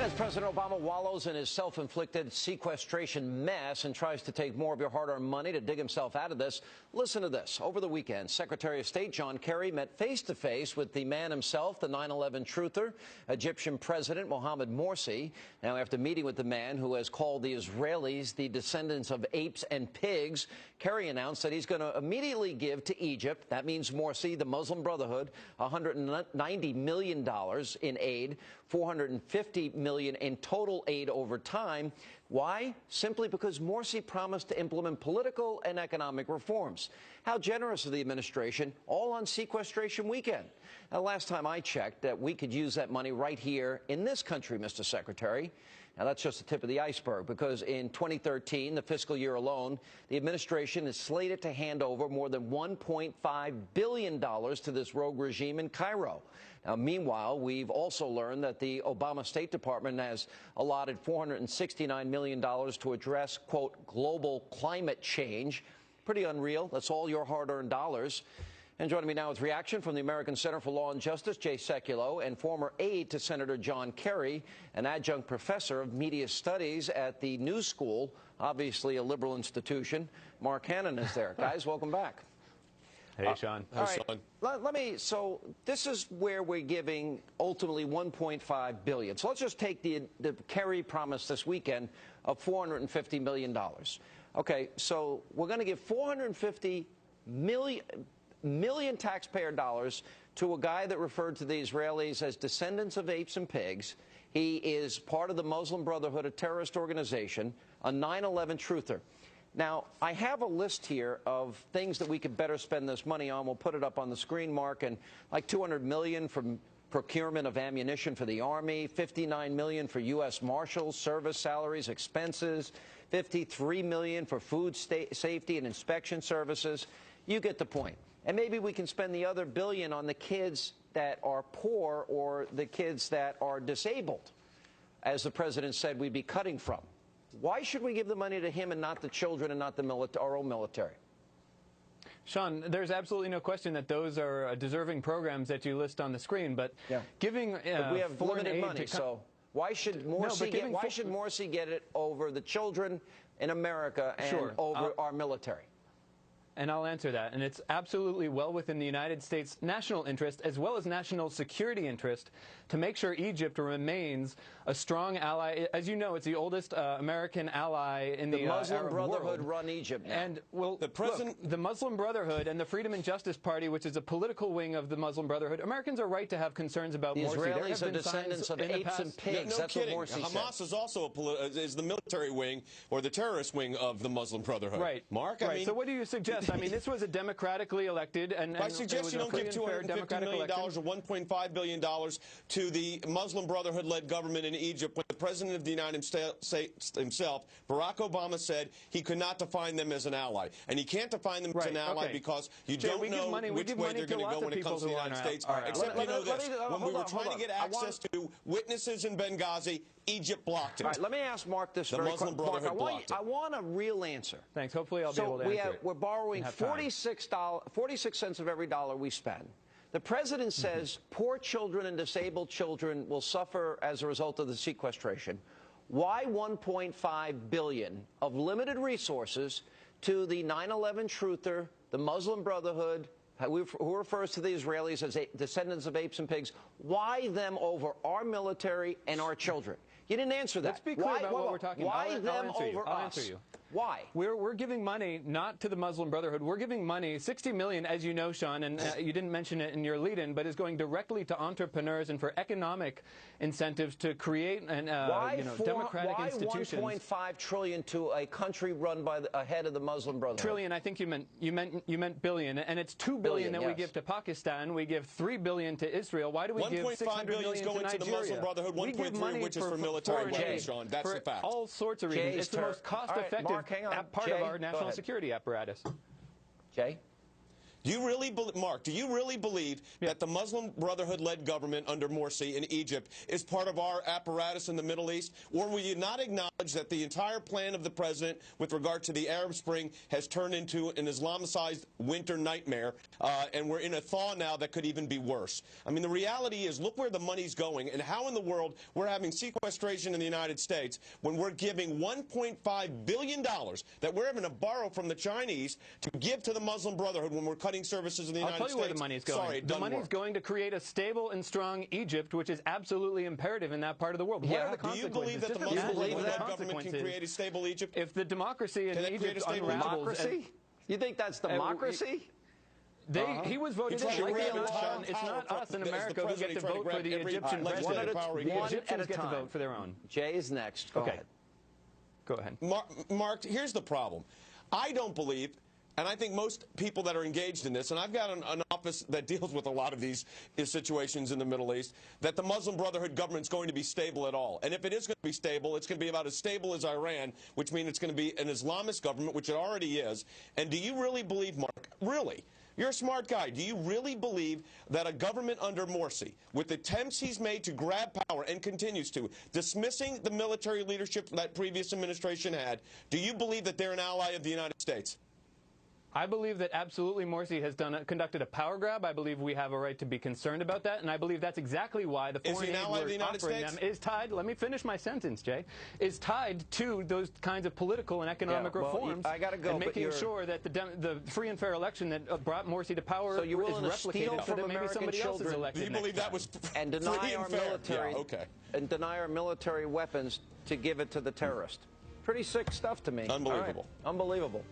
As President Obama wallows in his self-inflicted sequestration mess and tries to take more of your hard-earned money to dig himself out of this, listen to this. Over the weekend, Secretary of State John Kerry met face-to-face with the man himself, the 9/11 truther, Egyptian President Mohamed Morsi. Now, after meeting with the man who has called the Israelis the descendants of apes and pigs, Kerry announced that he's going to immediately give to Egypt, that means Morsi, the Muslim Brotherhood, $190 million in aid, $450 million in total aid over time. Why? Simply because Morsi promised to implement political and economic reforms. How generous of the administration, all on sequestration weekend. Now, last time I checked, that we could use that money right here in this country, Mr. Secretary. Now, that's just the tip of the iceberg, because in 2013, the fiscal year alone, the administration is slated to hand over more than $1.5 billion to this rogue regime in Cairo. Now, meanwhile, we've also learned that the Obama State Department has allotted $469 million to address, quote, global climate change. Pretty unreal. That's all your hard-earned dollars. And joining me now with reaction from the American Center for Law and Justice, Jay Sekulow, and former aide to Senator John Kerry, an adjunct professor of media studies at the New School, obviously a liberal institution. Mark Hannity is there. Guys, welcome back. Hey, Sean. All right, so this is where we're giving ultimately $1.5 billion. So let's just take the Kerry promise this weekend of $450 million. Okay, so we're going to give $450 million taxpayer dollars to a guy that referred to the Israelis as descendants of apes and pigs. He is part of the Muslim Brotherhood, a terrorist organization, a 9/11 truther. Now, I have a list here of things that we could better spend this money on. We'll put it up on the screen, Mark, and like $200 million from procurement of ammunition for the Army, $59 million for U.S. Marshals, service salaries, expenses, $53 million for food safety and inspection services. You get the point. And maybe we can spend the other $1 billion on the kids that are poor or the kids that are disabled, as the president said we'd be cutting from. Why should we give the money to him and not the children and not the our own military? Sean, there's absolutely no question that those are deserving programs that you list on the screen, but giving but we have limited money, so why should Morsi get it over the children in America and over our military? And I'll answer that. And it's absolutely well within the United States' national interest as well as national security interest to make sure Egypt remains a strong ally. As you know, it's the oldest American ally in the Muslim Arab Brotherhood world. run Egypt now. And the Muslim Brotherhood and the Freedom and Justice Party, which is a political wing of the Muslim Brotherhood, Americans are right to have concerns about the Morsi. Israelis are descendants of apes and pigs. No That's kidding. what Morsi Hamas said. is also is the military wing or the terrorist wing of the Muslim Brotherhood. Right, Mark. Right. So what do you suggest? I mean, this was a democratically elected, and I suggest you don't give $250 million or $1.5 billion to the Muslim Brotherhood-led government in Egypt when the President of the United States himself, Barack Obama, said he could not define them as an ally. And he can't define them as an ally because you don't know which way they're going to go when it comes to the United States. Except you know this. When we were trying to get access to witnesses in Benghazi, Egypt blocked it. All right, let me ask Mark this very quickly. Mark, I want a real answer. Thanks. Hopefully I'll be able to answer it. We're borrowing 46 cents of every dollar we spend. The president says poor children and disabled children will suffer as a result of the sequestration. Why $1.5 billion of limited resources to the 9/11 truther, the Muslim Brotherhood, who refers to the Israelis as descendants of apes and pigs? Why them over our military and our children? You didn't answer that. Let's be clear about what we're talking about. Why them over us? I'll answer you. Why? We're giving money not to the Muslim Brotherhood. We're giving money, $60 million, as you know, Sean, and you didn't mention it in your lead-in, but is going directly to entrepreneurs and for economic incentives to create democratic institutions. Why $1.5 trillion to a country run by a head of the Muslim Brotherhood? Trillion, I think you meant billion, and it's $2 billion that we give to Pakistan. We give $3 billion to Israel. Why do we give $600 million to Nigeria? To the Muslim Brotherhood, 1.3 which is for military weapons, Sean. That's the fact. All sorts of reasons. It's the most cost-effective part of our national security apparatus. Jay? Do you really, Mark, do you really believe that the Muslim Brotherhood-led government under Morsi in Egypt is part of our apparatus in the Middle East? Or will you not acknowledge that the entire plan of the president with regard to the Arab Spring has turned into an Islamicized winter nightmare, and we're in a thaw now that could even be worse? I mean, the reality is, look where the money's going, and how in the world we're having sequestration in the United States when we're giving $1.5 billion that we're having to borrow from the Chinese to give to the Muslim Brotherhood when we're cutting services in the United States. I'll tell you where the money is going. Sorry, the money is going to create a stable and strong Egypt, which is absolutely imperative in that part of the world. Yeah. Do you believe that the Muslim Brotherhood government can create a stable Egypt? If the democracy in Egypt unravels... Democracy? You think that's democracy? He was voted in. It's not us in America who get to vote for the Egyptian president. The Egyptians get to vote for their own. Jay is next. Go ahead. Go ahead. Mark, here's the problem. I don't believe, and I think most people that are engaged in this, and I've got an office that deals with a lot of these situations in the Middle East, that the Muslim Brotherhood government is going to be stable at all. And if it is going to be stable, it's going to be about as stable as Iran, which means it's going to be an Islamist government, which it already is. And do you really believe, Mark, really, you're a smart guy, do you really believe that a government under Morsi, with attempts he's made to grab power and continues to, dismissing the military leadership that previous administration had, do you believe that they're an ally of the United States? I believe that absolutely Morsi has conducted a power grab. I believe we have a right to be concerned about that, and I believe that's exactly why the foreign aid we're offering them is tied, let me finish my sentence, Jay, is tied to those kinds of political and economic reforms and making sure that the free and fair election that brought Morsi to power is replicated so that maybe somebody else is elected. Do you believe that was and deny our military and deny our military weapons to give it to the terrorists? Pretty sick stuff to me. Unbelievable. Unbelievable.